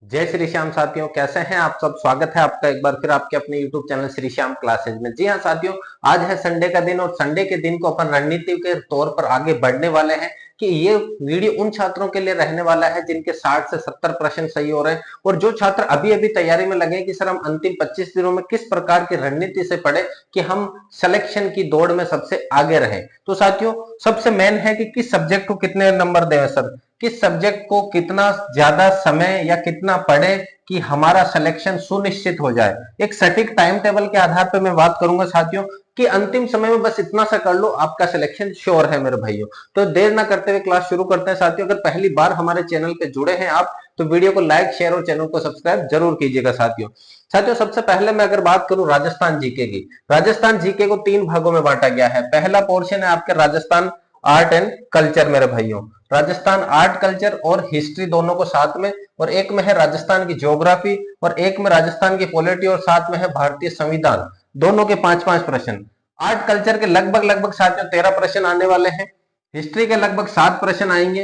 जय श्री श्याम साथियों, कैसे हैं आप सब। स्वागत है आपका एक बार फिर आपके अपने YouTube channel Shri Shyam classes में। जी हाँ साथियों, आज है संडे का दिन और संडे के दिन को अपन रणनीति के तौर पर आगे बढ़ने वाले हैं कि ये वीडियो उन छात्रों के लिए रहने वाला है जिनके 60 से 70 प्रश्न सही हो रहे हैं और जो छात्र अभी अभी तैयारी में लगे कि सर हम अंतिम 25 दिनों में किस प्रकार की रणनीति से पढ़े कि हम सिलेक्शन की दौड़ में सबसे आगे रहे। तो साथियों, सबसे मेन है कि किस सब्जेक्ट को कितने नंबर दें सर, किस सब्जेक्ट को कितना ज्यादा समय या कितना पढ़े कि हमारा सिलेक्शन सुनिश्चित हो जाए। एक सटीक टाइम टेबल के आधार पर मैं बात करूंगा साथियों कि अंतिम समय में बस इतना सा कर लो, आपका सिलेक्शन श्योर है मेरे भाइयों। तो देर ना करते हुए क्लास शुरू करते हैं साथियों। अगर पहली बार हमारे चैनल पे जुड़े हैं आप तो वीडियो को लाइक शेयर और चैनल को सब्सक्राइब जरूर कीजिएगा साथियों। साथियों, सबसे पहले मैं अगर बात करूं राजस्थान जीके की, राजस्थान जीके को 3 भागों में बांटा गया है। पहला पोर्शन है आपके राजस्थान आर्ट एंड कल्चर मेरे भाइयों, राजस्थान आर्ट कल्चर और हिस्ट्री दोनों को साथ में, और एक में है राजस्थान की ज्योग्राफी और एक में राजस्थान की पॉलिटी और साथ में है भारतीय संविधान। दोनों के 5-5 प्रश्न। आर्ट कल्चर के लगभग लगभग साथियों 13 प्रश्न आने वाले हैं, हिस्ट्री के लगभग 7 प्रश्न आएंगे,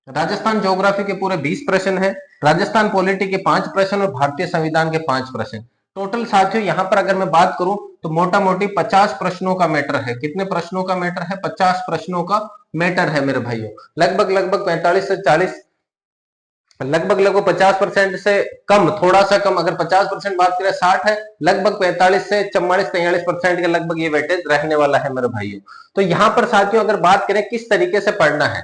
राजस्थान ज्योग्राफी के पूरे 20 प्रश्न है, राजस्थान पॉलिटी के 5 प्रश्न और भारतीय संविधान के 5 प्रश्न। टोटल साथियों यहां पर अगर मैं बात करूं तो मोटा मोटी 50 प्रश्नों का मैटर है। कितने प्रश्नों का मैटर है? 50 प्रश्नों का मैटर है मेरे भाइयों। लगभग लगभग 45 से 40, लगभग लगभग 50% से कम, थोड़ा सा कम, अगर 50% बात करें 60 है, लगभग 45 से 44-43% के लगभग ये वेटेज रहने वाला है मेरे भाइयों। तो यहां पर साथियों अगर बात करें किस तरीके से पढ़ना है,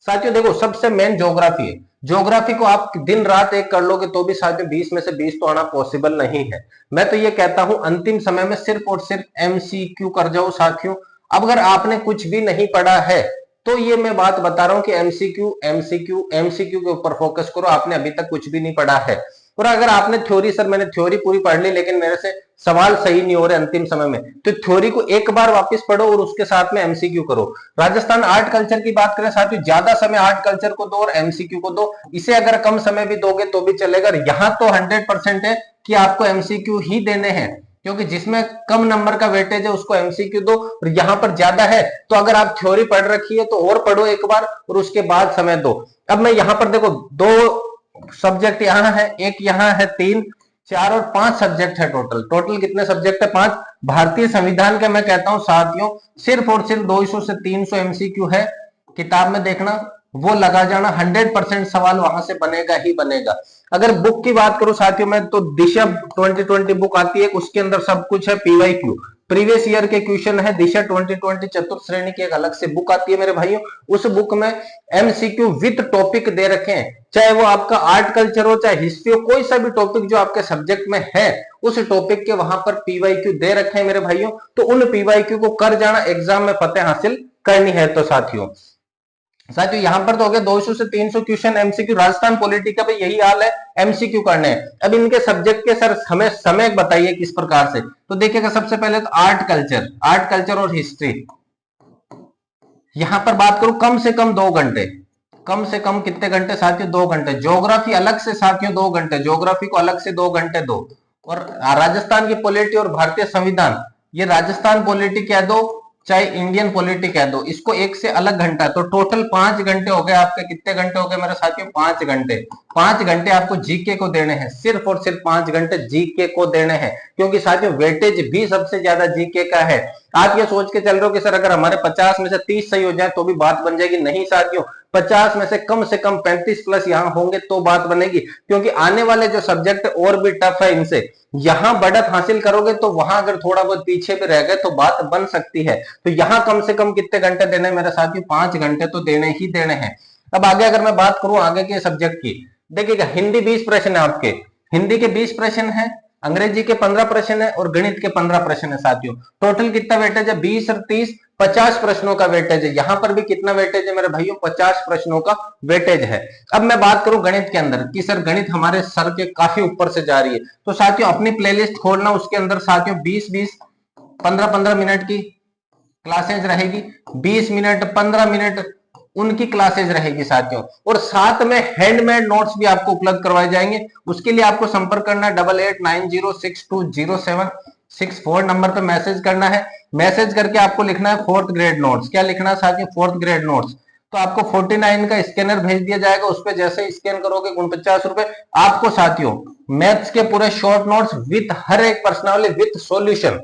साथियों देखो सबसे मेन ज्योग्राफी है। ज्योग्राफी को आप दिन रात एक कर लोगे तो भी साथियों 20 में से 20 तो आना पॉसिबल नहीं है। मैं तो ये कहता हूं अंतिम समय में सिर्फ और सिर्फ एमसीक्यू कर जाओ साथियों। अब अगर आपने कुछ भी नहीं पढ़ा है तो ये मैं बात बता रहा हूं कि एमसीक्यू एमसीक्यू एमसीक्यू के ऊपर फोकस करो। आपने अभी तक कुछ भी नहीं पढ़ा है। और अगर आपने थ्योरी, सर मैंने थ्योरी पूरी पढ़ ली लेकिन मेरे से सवाल सही नहीं हो रहे अंतिम समय में, तो थ्योरी को एक बार वापस पढ़ो और उसके साथ में एमसीक्यू करो। राजस्थान आर्ट कल्चर की बात करें साथियों, ज्यादा समय आर्ट कल्चर को दो और एमसीक्यू को दो। इसे अगर कम समय भी दोगे तो भी चलेगा। यहां तो 100% है कि आपको एमसीक्यू ही देने हैं, क्योंकि जिसमें कम नंबर का वेटेज है उसको एमसीक्यू दो, और यहां पर ज्यादा है तो अगर आप थ्योरी पढ़ रखी है तो और पढ़ो एक बार और उसके बाद समय दो। अब मैं यहां पर देखो 2 सब्जेक्ट यहां है, एक यहां है, 3 4 और 5 सब्जेक्ट है। टोटल टोटल कितने सब्जेक्ट है? 5। भारतीय संविधान के मैं कहता हूं साथियों सिर्फ और सिर्फ 200 से 300 एमसीक्यू है। किताब में देखना, वो लगा जाना, 100% सवाल वहां से बनेगा ही बनेगा। अगर बुक की बात करूं साथियों मैं तो दिशा 2020 बुक आती है, उसके अंदर सब कुछ है। पीवाईक्यू प्रीवियस ईयर के क्वेश्चन है। दिशा 2020 चतुर्थ श्रेणी की एक अलग से बुक आती है मेरे भाइयों। उस बुक में एमसीक्यू विद टॉपिक दे रखे हैं, चाहे वो आपका आर्ट कल्चर हो चाहे हिस्ट्री हो, कोई सा भी टॉपिक जो आपके सब्जेक्ट में है उस टॉपिक के वहां पर पीवाईक्यू दे रखे हैं मेरे भाइयों। तो उन पीवाईक्यू को कर जाना, एग्जाम में फतेह हासिल करनी है। तो साथियों यहां पर तो हो गया 200 से 300 क्वेश्चन एमसीक्यू। राजस्थान पॉलिटी का भी यही हाल है, एमसीक्यू करने हैं। अब इनके सब्जेक्ट के सर हमें समय बताइए किस प्रकार से। तो देखिएगा सबसे पहले तो आर्ट कल्चर और हिस्ट्री, यहां पर बात करूं कम से कम 2 घंटे, कम से कम कितने घंटे साथियों? 2 घंटे। ज्योग्राफी अलग से साथियों 2 घंटे, ज्योग्राफी को अलग से 2 घंटे दो। और राजस्थान की पॉलिटी और भारतीय संविधान, ये राजस्थान पॉलिटी कह दो चाहे इंडियन पॉलिटी कह दो, इसको एक से अलग घंटा। तो टोटल 5 घंटे हो गए आपके। कितने घंटे हो गए मेरे साथियों? 5 घंटे। 5 घंटे आपको जीके को देने हैं, सिर्फ और सिर्फ 5 घंटे जीके को देने हैं, क्योंकि साथियों वेटेज भी सबसे ज्यादा जीके का है। आप ये सोच के चल रहे हो कि सर अगर हमारे 50 में से 30 सही हो जाए तो भी बात बन जाएगी, नहीं साथियों। 50 में से कम 35 प्लस यहां होंगे तो बात बनेगी, क्योंकि आने वाले जो सब्जेक्ट और भी टफ है इनसे, यहां बढ़त हासिल करोगे तो वहां अगर थोड़ा बहुत पीछे भी रह गए तो बात बन सकती है। तो यहां कम से कम कितने घंटे देने मेरे साथियों? 5 घंटे तो देने ही देने हैं। अब आगे अगर मैं बात करूं आगे के सब्जेक्ट की, देखिएगा हिंदी 20 प्रश्न है आपके, हिंदी के 20 प्रश्न है, अंग्रेजी के 15 प्रश्न है और गणित के 15 प्रश्न है साथियों। टोटल कितना वेटेज है? 20 और 30 50 प्रश्नों का वेटेज है। यहां पर भी कितना वेटेज है मेरे भाइयों? 50 प्रश्नों का वेटेज है। अब मैं बात करूं गणित के अंदर कि सर गणित हमारे सर के काफी ऊपर से जा रही है, तो साथियों अपनी प्लेलिस्ट खोलना, उसके अंदर साथियों 20-20 15-15 मिनट की क्लासेज रहेगी, 20 मिनट 15 मिनट उनकी क्लासेज रहेगी साथियों, और साथ में हैंडमेड नोट्स भी आपको उपलब्ध करवाए जाएंगे। उसके लिए आपको संपर्क करना है 8890620764 नंबर पे मैसेज करना है। मैसेज करके आपको लिखना है 4th ग्रेड नोट्स। क्या लिखना है साथियों? 4th grade notes. तो आपको 49 का स्कैनर भेज दिया जाएगा। उस पर जैसे स्कैन करोगे 49 रुपए आपको साथियों मैथ्स के पूरे शॉर्ट नोट्स विथ हर एक प्रश्नावली विथ सॉल्यूशन,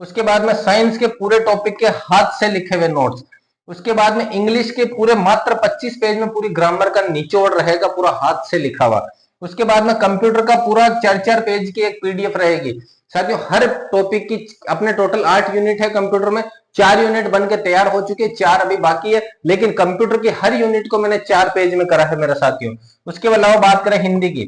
उसके बाद में साइंस के पूरे टॉपिक के हाथ से लिखे हुए नोट्स, उसके बाद में इंग्लिश के पूरे मात्र 25 पेज में पूरी ग्रामर का निचोड़ रहेगा पूरा हाथ से लिखा हुआ, उसके बाद में कंप्यूटर का पूरा 4-4 पेज की एक पीडीएफ रहेगी। साथियों हर टॉपिक की अपने टोटल 8 यूनिट है कंप्यूटर में, 4 यूनिट बन के तैयार हो चुके, 4 अभी बाकी है, लेकिन कंप्यूटर की हर यूनिट को मैंने 4 पेज में करा है मेरे साथियों। उसके अलावा बात करें हिंदी की,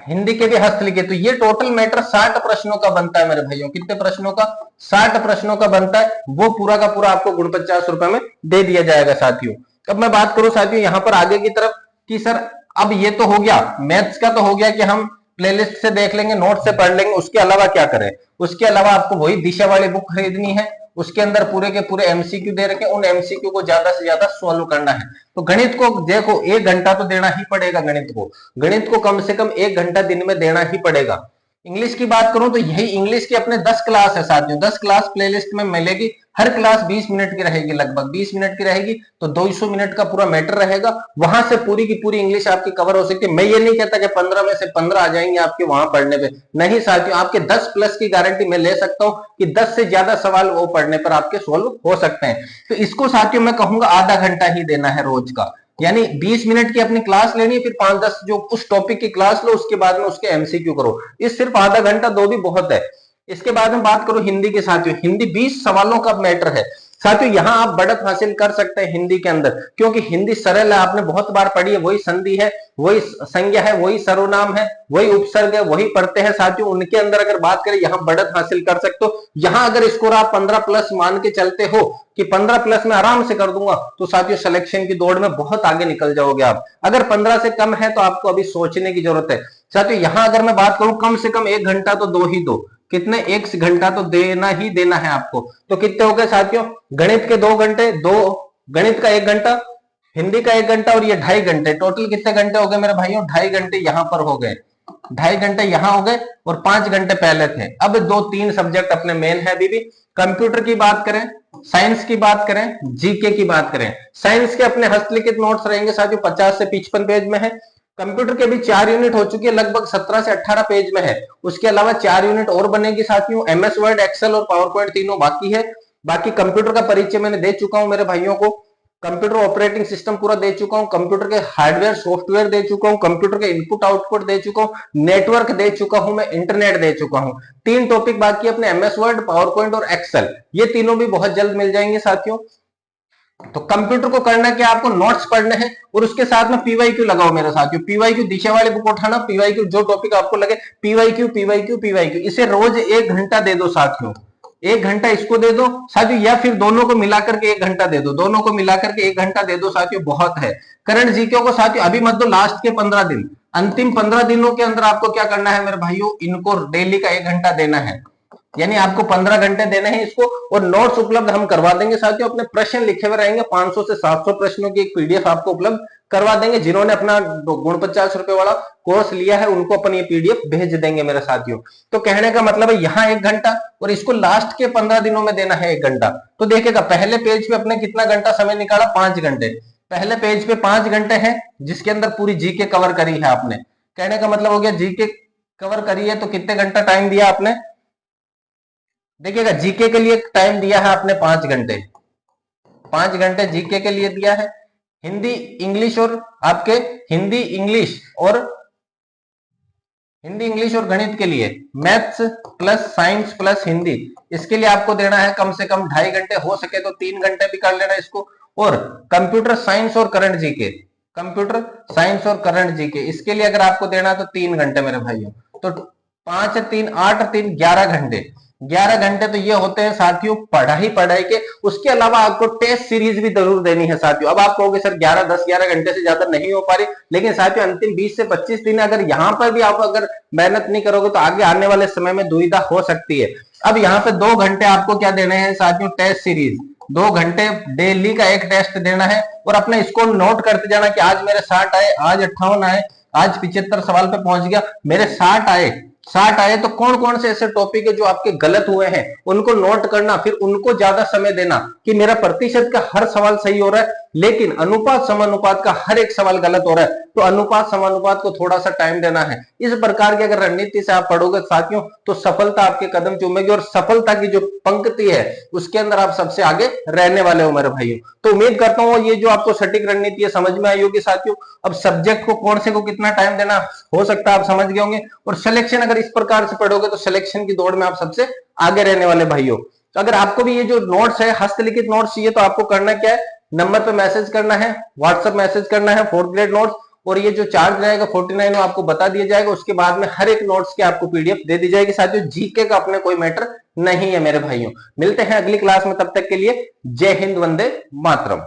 हिंदी के भी हस्तलिखित, तो ये टोटल मैटर 60 प्रश्नों का बनता है मेरे भाइयों। कितने प्रश्नों का? 60 प्रश्नों का बनता है। वो पूरा का पूरा आपको 49 रुपए में दे दिया जाएगा साथियों। अब मैं बात करूं साथियों यहां पर आगे की तरफ कि सर अब ये तो हो गया मैथ्स का, तो हो गया कि हम प्लेलिस्ट से देख लेंगे, नोट से पढ़ लेंगे, उसके अलावा क्या करें? उसके अलावा आपको वही दिशा वाली बुक खरीदनी है, उसके अंदर पूरे के पूरे एमसीक्यू दे रखे, उन एमसीक्यू को ज्यादा से ज्यादा सॉल्व करना है। तो गणित को देखो 1 घंटा तो देना ही पड़ेगा, गणित को कम से कम 1 घंटा दिन में देना ही पड़ेगा। इंग्लिश की बात करूं तो यही इंग्लिश की अपने 10 क्लास है साथियों, 10 क्लास प्लेलिस्ट में मिलेगी। हर क्लास 20 मिनट की रहेगी, लगभग 20 मिनट की रहेगी, तो 200 मिनट का पूरा मैटर रहेगा। वहां से पूरी की पूरी इंग्लिश आपकी कवर हो सकती है। मैं ये नहीं कहता कि 15 में से 15 आ जाएंगे आपके वहां पढ़ने पे, नहीं साथियों, आपके 10 प्लस की गारंटी मैं ले सकता हूं कि 10 से ज्यादा सवाल वो पढ़ने पर आपके सोल्व हो सकते हैं। तो इसको साथियों मैं कहूंगा आधा घंटा ही देना है रोज का, यानी 20 मिनट की अपनी क्लास लेनी है, फिर 5-10 जो उस टॉपिक की क्लास लो, उसके बाद में उसके एमसीक्यू करो। इस सिर्फ आधा घंटा दो भी बहुत है। इसके बाद में बात करो हिंदी के साथियों, हिंदी 20 सवालों का मैटर है साथियों। यहां आप बढ़त हासिल कर सकते हैं हिंदी के अंदर, क्योंकि हिंदी सरल है, आपने बहुत बार पढ़ी है, वही संधि है, वही संज्ञा है, वही सर्वनाम है, वही उपसर्ग है, वही पढ़ते हैं साथियों। उनके अंदर अगर बात करें यहां बढ़त हासिल कर सकते हो। यहां अगर स्कोर आप 15 प्लस मान के चलते हो कि 15 प्लस में आराम से कर दूंगा, तो साथियों सिलेक्शन की दौड़ में बहुत आगे निकल जाओगे आप। अगर 15 से कम है तो आपको अभी सोचने की जरूरत है साथियों। यहां अगर मैं बात करूं कम से कम 1 घंटा तो दो ही दो, कितने 1 घंटा तो देना ही देना है आपको। तो कितने हो गए साथियों? गणित के 2 घंटे, गणित का 1 घंटा, हिंदी का 1 घंटा और ये 2.5 घंटे, टोटल कितने घंटे हो गए मेरे भाइयों? 2.5 घंटे यहां पर हो गए, 2.5 घंटे यहां हो गए और 5 घंटे पहले थे। अब 2-3 सब्जेक्ट अपने मेन है अभी भी। कंप्यूटर की बात करें, साइंस की बात करें, जीके की बात करें, साइंस के अपने हस्तलिखित नोट्स रहेंगे साथियों, 50 से 55 पेज में है। कंप्यूटर के भी 4 यूनिट हो चुकी है, लगभग 17 से 18 पेज में है। उसके अलावा 4 यूनिट और बनेगी साथियों, एमएस वर्ड, एक्सेल और पावर पॉइंट तीनों बाकी है। बाकी कंप्यूटर का परिचय मैंने दे चुका हूं मेरे भाइयों को, कंप्यूटर ऑपरेटिंग सिस्टम पूरा दे चुका हूं, कंप्यूटर के हार्डवेयर सॉफ्टवेयर दे चुका हूं, कंप्यूटर के इनपुट आउटपुट दे चुका हूं, नेटवर्क दे चुका हूं, मैं इंटरनेट दे चुका हूं। 3 टॉपिक बाकी अपने एमएस वर्ड, पावर पॉइंट और एक्सेल, ये तीनों भी बहुत जल्द मिल जाएंगे साथियों। तो कंप्यूटर को करना क्या, आपको नोट्स पढ़ने हैं और उसके साथ में पीवाईक्यू लगाओ मेरे साथियों। पीवाईक्यू दिशा वाली बुक उठाना, पीवाईक्यू जो टॉपिक आपको लगे, पीवाईक्यू पीवाईक्यू पीवाईक्यू, इसे रोज 1 घंटा दे दो साथियों, 1 घंटा इसको दे दो साथियों, या फिर दोनों को मिलाकर के 1 घंटा दे दो, दोनों को मिलाकर के 1 घंटा दे दो साथियों, बहुत है। करंट जीके को साथियों अभी मत दो, लास्ट के 15 दिन, अंतिम 15 दिनों के अंदर आपको क्या करना है मेरे भाइयों, इनको डेली का 1 घंटा देना है, यानी आपको 15 घंटे देने हैं इसको। और नोट्स उपलब्ध हम करवा देंगे साथियों, अपने प्रश्न लिखे हुए रहेंगे, 500 से 700 प्रश्नों की एक पीडीएफ आपको उपलब्ध करवा देंगे। जिन्होंने अपना 49 रुपए वाला कोर्स लिया है उनको अपन ये पीडीएफ भेज देंगे मेरे साथियों। तो कहने का मतलब है यहाँ 1 घंटा और इसको लास्ट के 15 दिनों में देना है 1 घंटा। तो देखिएगा पहले पेज पे अपने कितना घंटा समय निकाला, 5 घंटे। पहले पेज पे 5 घंटे हैं जिसके अंदर पूरी जीके कवर करी है आपने। कहने का मतलब हो गया जीके कवर करी है तो कितने घंटा टाइम दिया आपने? देखिएगा जीके के लिए टाइम दिया है आपने 5 घंटे, 5 घंटे जीके के लिए दिया है। हिंदी इंग्लिश और आपके हिंदी इंग्लिश और गणित के लिए, maths plus science plus Hindi, इसके लिए आपको देना है कम से कम 2.5 घंटे, हो सके तो 3 घंटे भी कर लेना इसको। और कंप्यूटर साइंस और करंट जीके, कंप्यूटर साइंस और करंट जीके, इसके लिए अगर आपको देना है तो 3 घंटे मेरे भाइयों। तो 5 3 8 3 11 घंटे, 11 घंटे तो ये होते हैं साथियों पढ़ाई के। उसके अलावा आपको टेस्ट सीरीज भी जरूर देनी है साथियों। अब आप कहोगे सर 10-11 घंटे से ज्यादा नहीं हो पा रही, लेकिन साथियों अंतिम 20 से 25 दिन अगर यहां पर भी आप अगर मेहनत नहीं करोगे तो आगे आने वाले समय में दुविधा हो सकती है। अब यहाँ पे 2 घंटे आपको क्या देने हैं साथियों, टेस्ट सीरीज, 2 घंटे डेली का एक टेस्ट देना है और अपने स्कोर नोट करते जाना कि आज मेरे 60 आए, आज 58 आए, आज 75 सवाल पे पहुंच गया, मेरे 60 आए तो कौन कौन से ऐसे टॉपिक है जो आपके गलत हुए हैं उनको नोट करना, फिर उनको ज्यादा समय देना कि मेरा प्रतिशत का हर सवाल सही हो रहा है लेकिन अनुपात समानुपात का हर एक सवाल गलत हो रहा है, तो अनुपात समानुपात को थोड़ा सा टाइम देना है। इस प्रकार की अगर रणनीति से आप पढ़ोगे साथियों, तो सफलता आपके कदम चूमेगी और सफलता की जो पंक्ति है उसके अंदर आप सबसे आगे रहने वाले हो मेरे भाइयों। तो उम्मीद करता हूं ये जो आपको सटीक रणनीति है समझ में आई होगी साथियों। अब सब्जेक्ट को कौन से को कितना टाइम देना हो सकता है आप समझ गए होंगे, और सिलेक्शन अगर इस प्रकार से पढ़ोगे तो सिलेक्शन की दौड़ में आप सबसे आगे रहने वाले भाइयों। तो अगर आपको भी ये जो नोट्स है हस्तलिखित नोट्स चाहिए तो आपको करना क्या है, नंबर पे मैसेज करना है, व्हाट्सएप मैसेज करना है 4th ग्रेड नोट्स, और ये जो चार्ज रहेगा 49 वो आपको बता दिया जाएगा। उसके बाद में हर एक नोट्स की आपको पीडीएफ दे दी जाएगी साथियों। जीके का अपने कोई मैटर नहीं है मेरे भाइयों। मिलते हैं अगली क्लास में, तब तक के लिए जय हिंद, वंदे मातरम।